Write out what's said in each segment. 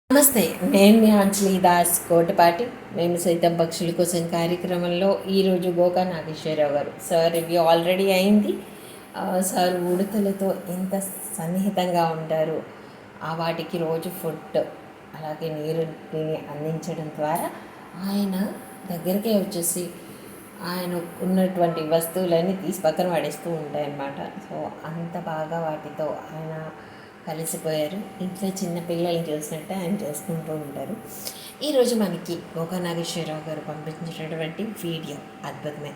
నమస్తే, నేను మీ అంజలి దాస్ కోటపాటి. మేము సైతం పక్షుల కోసం కార్యక్రమంలో ఈరోజు గోకా నాగేశ్వరరావు గారు సార్ రివ్యూ ఆల్రెడీ అయింది. సార్ ఉడతలతో ఎంత సన్నిహితంగా ఉంటారు, వాటికి రోజు ఫుడ్ అలాగే నీరుని అందించడం ద్వారా ఆయన దగ్గరికే వచ్చేసి ఆయన ఉన్నటువంటి వస్తువులన్నీ తీసి పక్కన పడేస్తూ ఉంటాయన్నమాట. సో అంత బాగా వాటితో ఆయన కలిసిపోయారు. ఇంట్లో చిన్న పిల్లల్ని చూసినట్టే ఆయన చేసుకుంటూ ఉంటారు. ఈరోజు మనకి గోకా నాగేశ్వరరావు గారు పంపించినటువంటి వీడియో అద్భుతమే.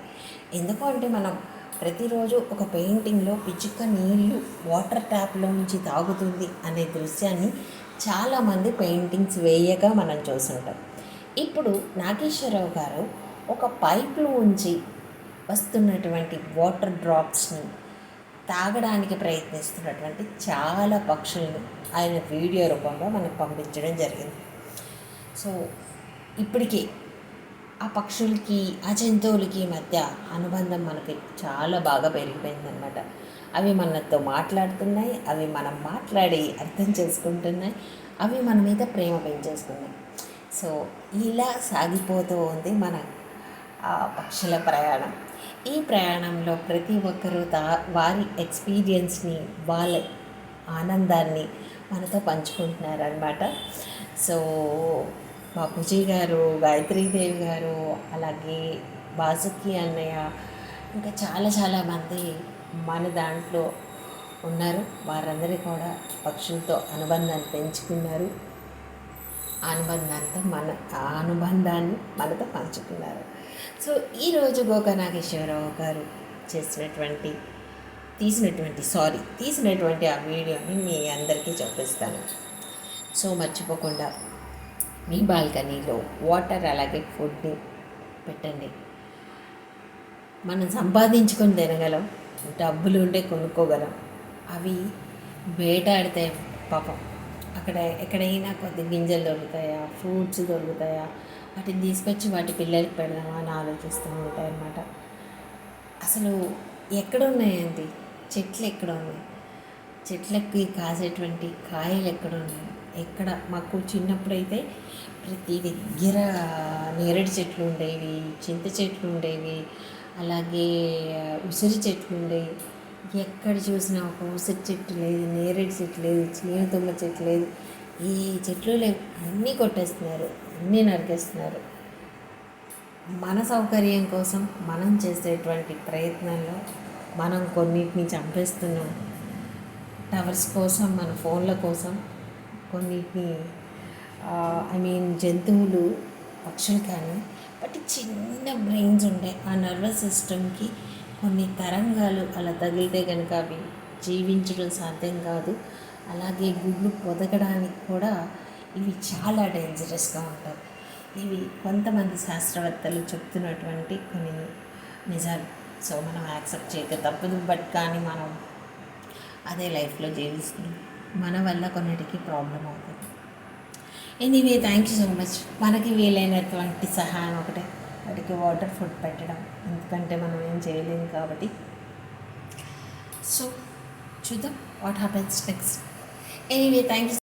ఎందుకు అంటే మనం ప్రతిరోజు ఒక పెయింటింగ్లో పిచ్చుక నీళ్ళు వాటర్ ట్యాప్లో నుంచి తాగుతుంది అనే దృశ్యాన్ని చాలామంది పెయింటింగ్స్ వేయగా మనం చూస్తుంటాం. ఇప్పుడు నాగేశ్వరరావు గారు ఒక పైప్లో ఉంచి వస్తున్నటువంటి వాటర్ డ్రాప్స్ని తాగడానికి ప్రయత్నిస్తున్నటువంటి చాలా పక్షులను ఆయన వీడియో రూపంలో మనకు పంపించడం జరిగింది. సో ఇప్పటికీ ఆ పక్షులకి ఆ జంతువులకి మధ్య అనుబంధం మనకి చాలా బాగా పెరిగిపోయిందనమాట. అవి మనతో మాట్లాడుతున్నాయి, అవి మనం మాట్లాడి అర్థం చేసుకుంటున్నాయి, అవి మన మీద ప్రేమ పెంచేస్తున్నాయి. సో ఇలా సాగిపోతూ ఉంది మన పక్షుల ప్రయాణం. ఈ ప్రయాణంలో ప్రతి ఒక్కరూ వారి ఎక్స్పీరియన్స్ని, వాళ్ళ ఆనందాన్ని మనతో పంచుకుంటున్నారనమాట. సో బాపూజీ గారు, గాయత్రీదేవి గారు, అలాగే బాసుకి అన్నయ్య, ఇంకా చాలామంది మన దాంట్లో ఉన్నారు. వారందరూ కూడా పక్షులతో అనుబంధాన్ని పెంచుకున్నారు. అనుబంధాన్ని మనతో పంచుకున్నారు. సో ఈరోజు గోకా నాగేశ్వరరావు గారు తీసినటువంటి ఆ వీడియోని మీ అందరికీ చూపిస్తాను. సో మర్చిపోకుండా మీ బాల్కనీలో వాటర్ అలాగే ఫుడ్ని పెట్టండి. మనం సంపాదించుకొని తినగలం, డబ్బులు ఉంటే కొనుక్కోగలం. అవి వేటాడితే పాపం అక్కడ ఎక్కడైనా కొద్ది గింజలు దొరుకుతాయా, ఫ్రూట్స్ దొరుకుతాయా, వాటిని తీసుకొచ్చి వాటి పిల్లలకి పెడదామా అని ఆలోచిస్తూ ఉంటాయన్నమాట. అసలు ఎక్కడున్నాయండి చెట్లు? ఎక్కడ ఉన్నాయి చెట్లకి కాసేటువంటి కాయలు? ఎక్కడున్నాయి? ఎక్కడ? మాకు చిన్నప్పుడైతే ప్రతి దగ్గర నేరేడు చెట్లు ఉండేవి, చింత చెట్లు ఉండేవి, అలాగే ఉసిరి చెట్లు ఉండేవి. ఎక్కడ చూసినా ఒక ఉసిరి చెట్టు లేదు, నేరేడు చెట్టు లేదు, చీనతుమ్మ చెట్టు లేదు, ఈ చెట్లు లేవు. అన్నీ కొట్టేస్తున్నారు, అన్నీ నరికేస్తున్నారు. మన సౌకర్యం కోసం మనం చేసేటువంటి ప్రయత్నంలో మనం కొన్నిటిని చంపేస్తున్నాం. టవర్స్ కోసం, మన ఫోన్ల కోసం కొన్నిటిని జంతువులు, పక్షులు కానీ బట్ చిన్న బ్రెయిన్స్ ఉంటాయి. ఆ నర్వస్ సిస్టమ్కి కొన్ని తరంగాలు అలా తగిలితే కనుక అవి జీవించడం సాధ్యం కాదు. అలాగే గుడ్లు పొదగడానికి కూడా ఇవి చాలా డేంజరస్గా ఉంటాయి. ఇవి కొంతమంది శాస్త్రవేత్తలు చెప్తున్నటువంటి కొన్ని నిజాలు. సో మనం యాక్సెప్ట్ చేయక తప్పదు. బట్ కానీ మనం అదే లైఫ్లో జీవిస్తున్నాం. మన వల్ల కొన్నిటికి ప్రాబ్లం అవుతుంది. Anyway, thank you so much. మనకి వీలైనటువంటి సహాయం ఒకటే, వాటికి వాటర్, ఫుడ్ పెట్టడం. ఎందుకంటే మనం ఏం చేయలేము కాబట్టి. సో చూద్దాం what happens next. Anyway, thank you.